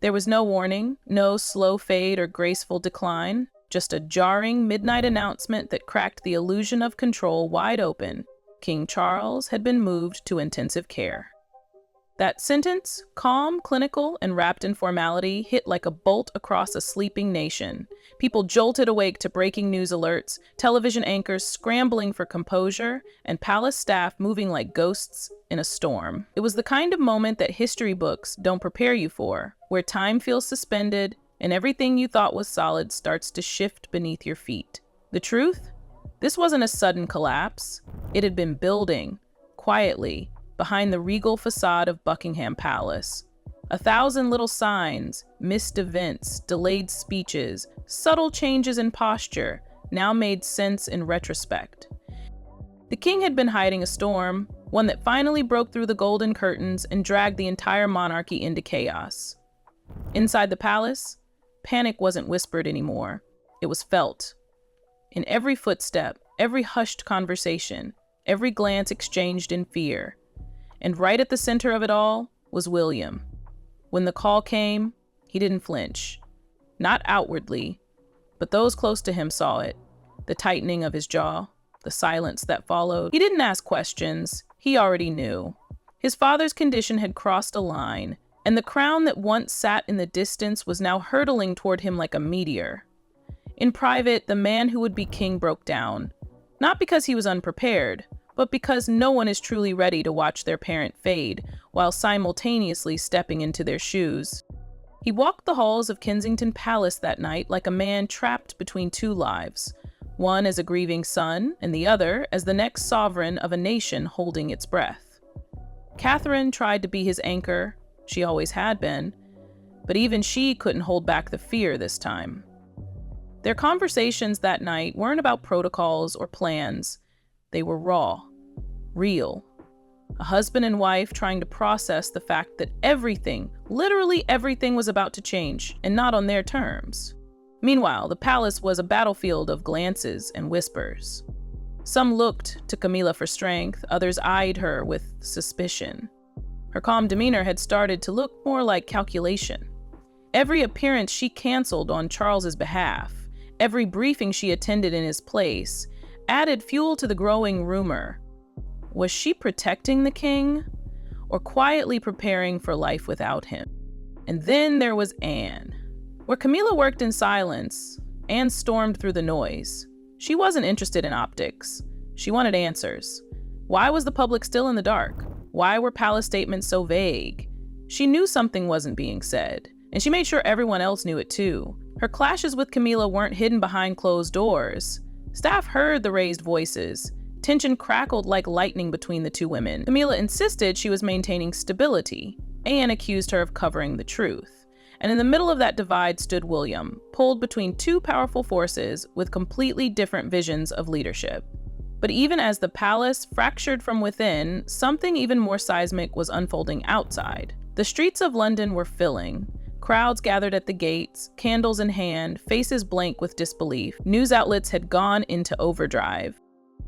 There was no warning, no slow fade or graceful decline, just a jarring midnight announcement that cracked the illusion of control wide open. King Charles had been moved to intensive care. That sentence, calm, clinical, and wrapped in formality, hit like a bolt across a sleeping nation. People jolted awake to breaking news alerts, television anchors scrambling for composure, and palace staff moving like ghosts in a storm. It was the kind of moment that history books don't prepare you for, where time feels suspended and everything you thought was solid starts to shift beneath your feet. The truth? This wasn't a sudden collapse. It had been building, quietly, behind the regal facade of Buckingham Palace. 1,000 little signs, missed events, delayed speeches, subtle changes in posture, now made sense in retrospect. The king had been hiding a storm, one that finally broke through the golden curtains and dragged the entire monarchy into chaos. Inside the palace, panic wasn't whispered anymore. It was felt. In every footstep, every hushed conversation, every glance exchanged in fear. And right at the center of it all was William. When the call came, he didn't flinch. Not outwardly, but those close to him saw it. The tightening of his jaw, the silence that followed. He didn't ask questions. He already knew. His father's condition had crossed a line, and the crown that once sat in the distance was now hurtling toward him like a meteor. In private, the man who would be king broke down. Not because he was unprepared, but because no one is truly ready to watch their parent fade while simultaneously stepping into their shoes. He walked the halls of Kensington Palace that night like a man trapped between two lives, one as a grieving son and the other as the next sovereign of a nation holding its breath. Catherine tried to be his anchor, she always had been, but even she couldn't hold back the fear this time. Their conversations that night weren't about protocols or plans. They were raw, real. A husband and wife trying to process the fact that everything, literally everything, was about to change, and not on their terms. Meanwhile, the palace was a battlefield of glances and whispers. Some looked to Camila for strength, others eyed her with suspicion. Her calm demeanor had started to look more like calculation. Every appearance she canceled on Charles's behalf, every briefing she attended in his place, added fuel to the growing rumor. Was she protecting the king, or quietly preparing for life without him? And then there was Anne. Where Camila worked in silence, Anne stormed through the noise. She wasn't interested in optics. She wanted answers. Why was the public still in the dark? Why were palace statements so vague? She knew something wasn't being said, and she made sure everyone else knew it too. Her clashes with Camila weren't hidden behind closed doors. Staff heard the raised voices. Tension crackled like lightning between the two women. Camila insisted she was maintaining stability. Anne accused her of covering the truth. And in the middle of that divide stood William, pulled between two powerful forces with completely different visions of leadership. But even as the palace fractured from within, something even more seismic was unfolding outside. The streets of London were filling. Crowds gathered at the gates, candles in hand, faces blank with disbelief. News outlets had gone into overdrive.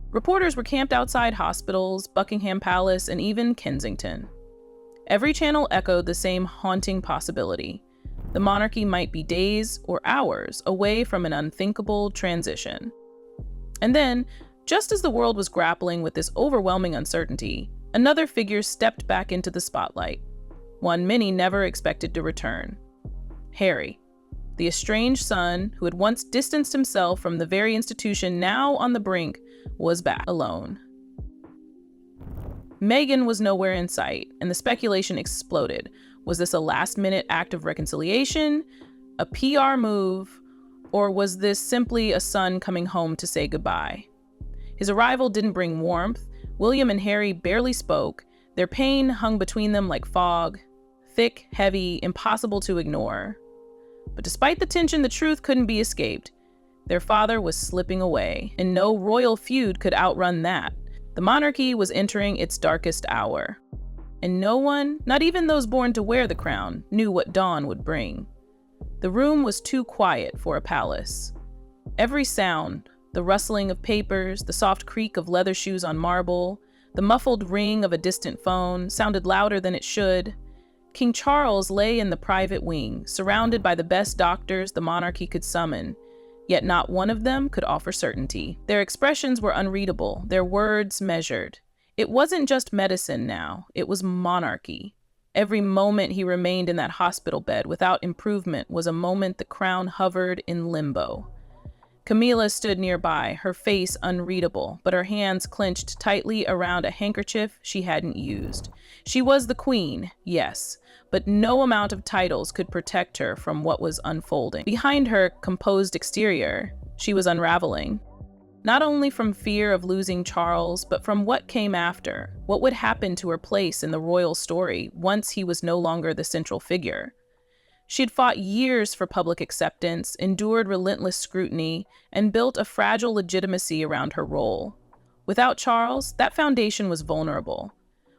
Reporters were camped outside hospitals, Buckingham Palace, and even Kensington. Every channel echoed the same haunting possibility. The monarchy might be days or hours away from an unthinkable transition. And then, just as the world was grappling with this overwhelming uncertainty, another figure stepped back into the spotlight, one many never expected to return. Harry, the estranged son who had once distanced himself from the very institution now on the brink, was back alone. Meghan was nowhere in sight, and the speculation exploded. Was this a last-minute act of reconciliation, a PR move, or was this simply a son coming home to say goodbye? His arrival didn't bring warmth. William and Harry barely spoke. Their pain hung between them like fog, thick, heavy, impossible to ignore. But despite the tension, the truth couldn't be escaped. Their father was slipping away, and no royal feud could outrun that. The monarchy was entering its darkest hour. And no one, not even those born to wear the crown, knew what dawn would bring. The room was too quiet for a palace. Every sound, the rustling of papers, the soft creak of leather shoes on marble, the muffled ring of a distant phone, sounded louder than it should. King Charles lay in the private wing, surrounded by the best doctors the monarchy could summon, yet not one of them could offer certainty. Their expressions were unreadable, their words measured. It wasn't just medicine now, it was monarchy. Every moment he remained in that hospital bed without improvement was a moment the crown hovered in limbo. Camila stood nearby, her face unreadable, but her hands clenched tightly around a handkerchief she hadn't used. She was the queen, yes, but no amount of titles could protect her from what was unfolding. Behind her composed exterior, she was unraveling. Not only from fear of losing Charles, but from what came after, what would happen to her place in the royal story once he was no longer the central figure. She'd fought years for public acceptance, endured relentless scrutiny, and built a fragile legitimacy around her role. Without Charles, that foundation was vulnerable.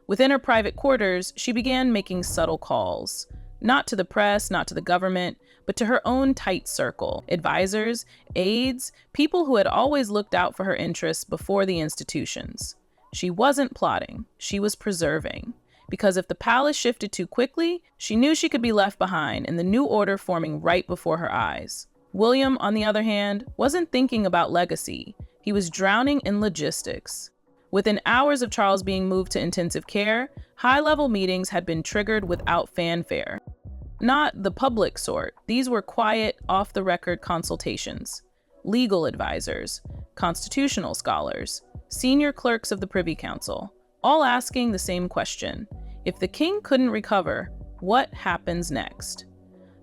Within her private quarters, she began making subtle calls. Not to the press, not to the government, but to her own tight circle. Advisors, aides, people who had always looked out for her interests before the institutions. She wasn't plotting, she was preserving. Because if the palace shifted too quickly, she knew she could be left behind in the new order forming right before her eyes. William, on the other hand, wasn't thinking about legacy. He was drowning in logistics. Within hours of Charles being moved to intensive care, high-level meetings had been triggered without fanfare. Not the public sort. These were quiet, off-the-record consultations. Legal advisors, constitutional scholars, senior clerks of the Privy Council, all asking the same question. If the king couldn't recover, what happens next?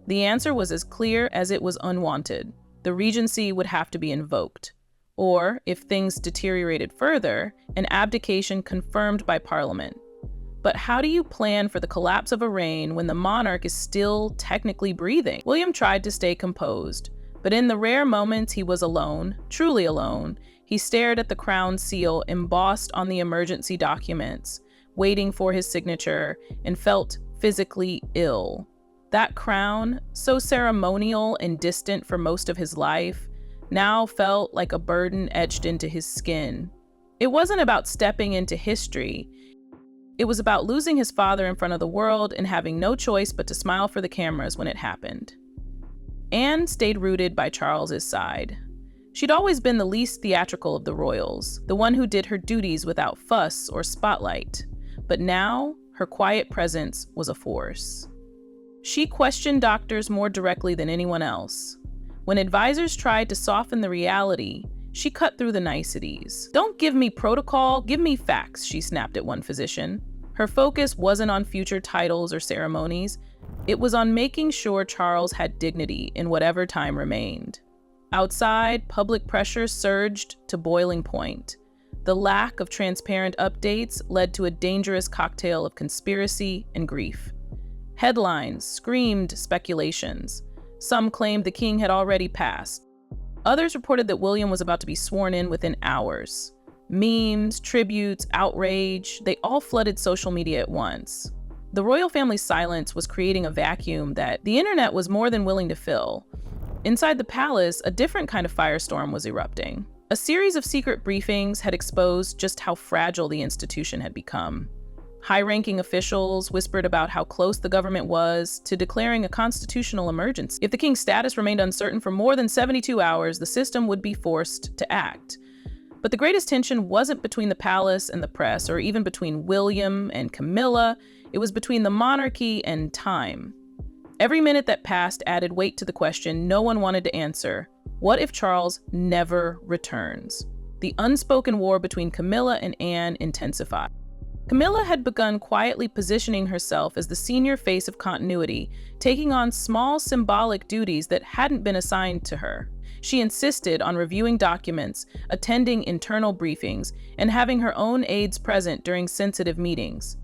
The answer was as clear as it was unwanted. The regency would have to be invoked. Or, if things deteriorated further, an abdication confirmed by Parliament. But how do you plan for the collapse of a reign when the monarch is still technically breathing? William tried to stay composed, but in the rare moments he was alone, truly alone, he stared at the crown seal embossed on the emergency documents, waiting for his signature, and felt physically ill. That crown, so ceremonial and distant for most of his life, now felt like a burden etched into his skin. It wasn't about stepping into history. It was about losing his father in front of the world and having no choice but to smile for the cameras when it happened. Anne stayed rooted by Charles's side. She'd always been the least theatrical of the royals, the one who did her duties without fuss or spotlight. But now, her quiet presence was a force. She questioned doctors more directly than anyone else. When advisors tried to soften the reality, she cut through the niceties. "Don't give me protocol, give me facts," she snapped at one physician. Her focus wasn't on future titles or ceremonies. It was on making sure Charles had dignity in whatever time remained. Outside, public pressure surged to boiling point. The lack of transparent updates led to a dangerous cocktail of conspiracy and grief. Headlines screamed speculations. Some claimed the king had already passed. Others reported that William was about to be sworn in within hours. Memes, tributes, outrage, they all flooded social media at once. The royal family's silence was creating a vacuum that the internet was more than willing to fill. Inside the palace, a different kind of firestorm was erupting. A series of secret briefings had exposed just how fragile the institution had become. High-ranking officials whispered about how close the government was to declaring a constitutional emergency. If the king's status remained uncertain for more than 72 hours, the system would be forced to act. But the greatest tension wasn't between the palace and the press, or even between William and Camilla. It was between the monarchy and time. Every minute that passed added weight to the question no one wanted to answer. What if Charles never returns? The unspoken war between Camilla and Anne intensified. Camilla had begun quietly positioning herself as the senior face of continuity, taking on small symbolic duties that hadn't been assigned to her. She insisted on reviewing documents, attending internal briefings, and having her own aides present during sensitive meetings.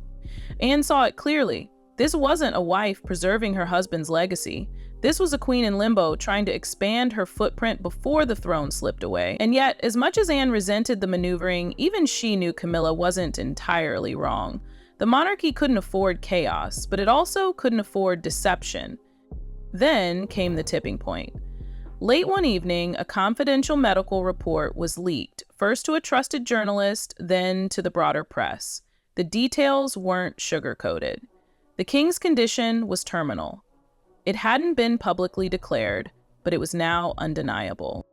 Anne saw it clearly. This wasn't a wife preserving her husband's legacy. This was a queen in limbo trying to expand her footprint before the throne slipped away. And yet, as much as Anne resented the maneuvering, even she knew Camilla wasn't entirely wrong. The monarchy couldn't afford chaos, but it also couldn't afford deception. Then came the tipping point. Late one evening, a confidential medical report was leaked, first to a trusted journalist, then to the broader press. The details weren't sugar-coated. The king's condition was terminal. It hadn't been publicly declared, but it was now undeniable.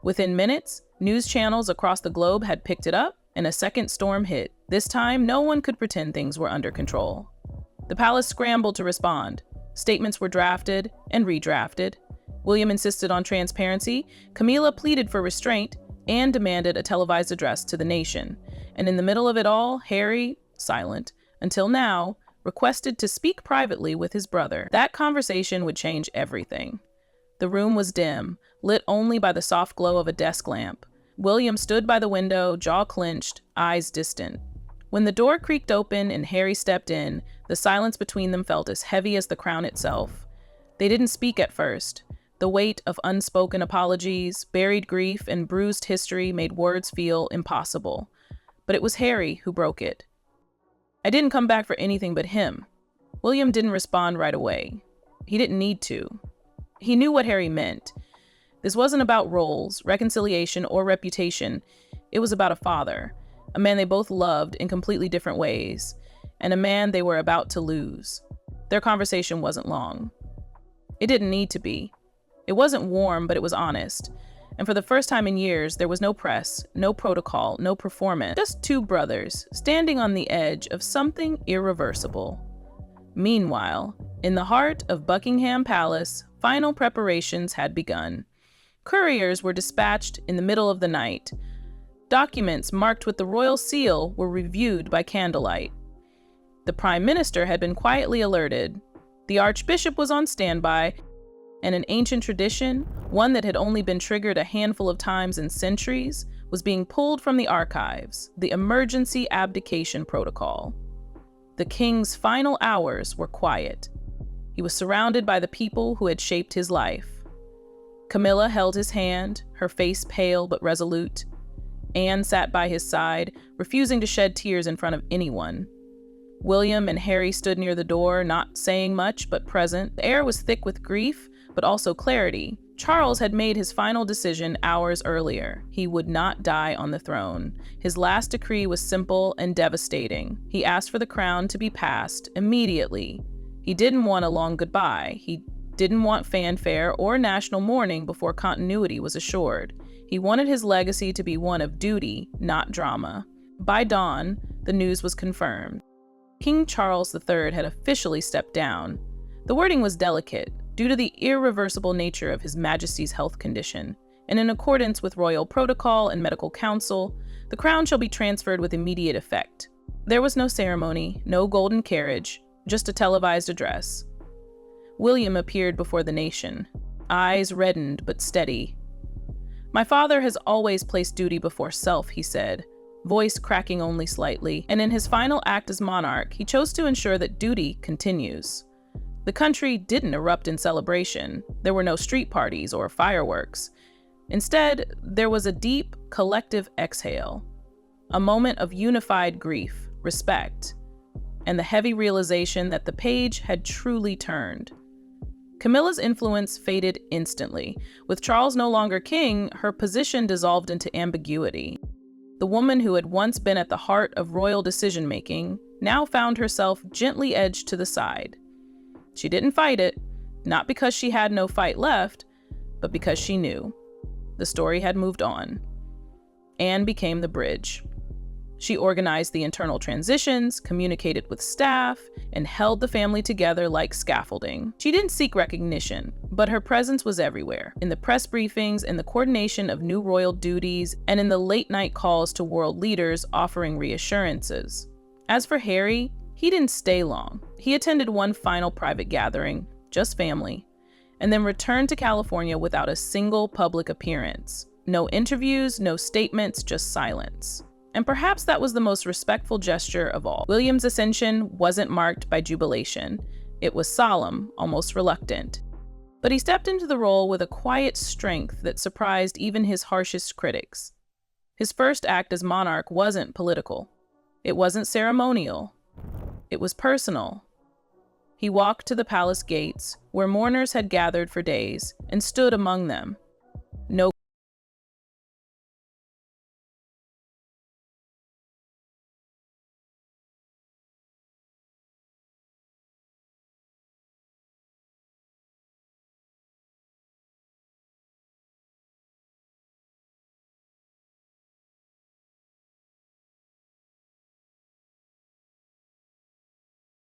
Within minutes, news channels across the globe had picked it up, and a second storm hit. This time, no one could pretend things were under control. The palace scrambled to respond. Statements were drafted and redrafted. William insisted on transparency, Camila pleaded for restraint, and demanded a televised address to the nation. And in the middle of it all, Harry, silent until now, requested to speak privately with his brother. That conversation would change everything. The room was dim, lit only by the soft glow of a desk lamp. William stood by the window, jaw clenched, eyes distant. When the door creaked open and Harry stepped in, the silence between them felt as heavy as the crown itself. They didn't speak at first. The weight of unspoken apologies, buried grief, and bruised history made words feel impossible. But it was Harry who broke it. "I didn't come back for anything but him." William didn't respond right away. He didn't need to. He knew what Harry meant. This wasn't about roles, reconciliation, or reputation. It was about a father, a man they both loved in completely different ways, and a man they were about to lose. Their conversation wasn't long. It didn't need to be. It wasn't warm, but it was honest. And for the first time in years, there was no press, no protocol, no performance. Just two brothers standing on the edge of something irreversible. Meanwhile, in the heart of Buckingham Palace, final preparations had begun. Couriers were dispatched in the middle of the night. Documents marked with the royal seal were reviewed by candlelight. The Prime Minister had been quietly alerted. The Archbishop was on standby, and an ancient tradition, one that had only been triggered a handful of times in centuries, was being pulled from the archives, the emergency abdication protocol. The king's final hours were quiet. He was surrounded by the people who had shaped his life. Camila held his hand, her face pale but resolute. Anne sat by his side, refusing to shed tears in front of anyone. William and Harry stood near the door, not saying much but present. The air was thick with grief, but also clarity. Charles had made his final decision hours earlier. He would not die on the throne. His last decree was simple and devastating. He asked for the crown to be passed immediately. He didn't want a long goodbye. He didn't want fanfare or national mourning before continuity was assured. He wanted his legacy to be one of duty, not drama. By dawn, the news was confirmed. King Charles III had officially stepped down. The wording was delicate, due to the irreversible nature of His Majesty's health condition, and in accordance with royal protocol and medical counsel, the crown shall be transferred with immediate effect. There was no ceremony, no golden carriage, just a televised address. William appeared before the nation, eyes reddened but steady. "My father has always placed duty before self," he said, voice cracking only slightly, and in his final act as monarch, he chose to ensure that duty continues. The country didn't erupt in celebration. There were no street parties or fireworks. Instead, there was a deep, collective exhale, a moment of unified grief, respect, and the heavy realization that the page had truly turned. Camilla's influence faded instantly. With Charles no longer king, her position dissolved into ambiguity. The woman who had once been at the heart of royal decision-making now found herself gently edged to the side. She didn't fight it, not because she had no fight left, but because she knew. The story had moved on. Anne became the bridge. She organized the internal transitions, communicated with staff, and held the family together like scaffolding. She didn't seek recognition, but her presence was everywhere, in the press briefings, in the coordination of new royal duties, and in the late-night calls to world leaders offering reassurances. As for Harry, he didn't stay long. He attended one final private gathering, just family, and then returned to California without a single public appearance. No interviews, no statements, just silence. And perhaps that was the most respectful gesture of all. William's ascension wasn't marked by jubilation. It was solemn, almost reluctant. But he stepped into the role with a quiet strength that surprised even his harshest critics. His first act as monarch wasn't political. It wasn't ceremonial. It was personal. He walked to the palace gates, where mourners had gathered for days, and stood among them.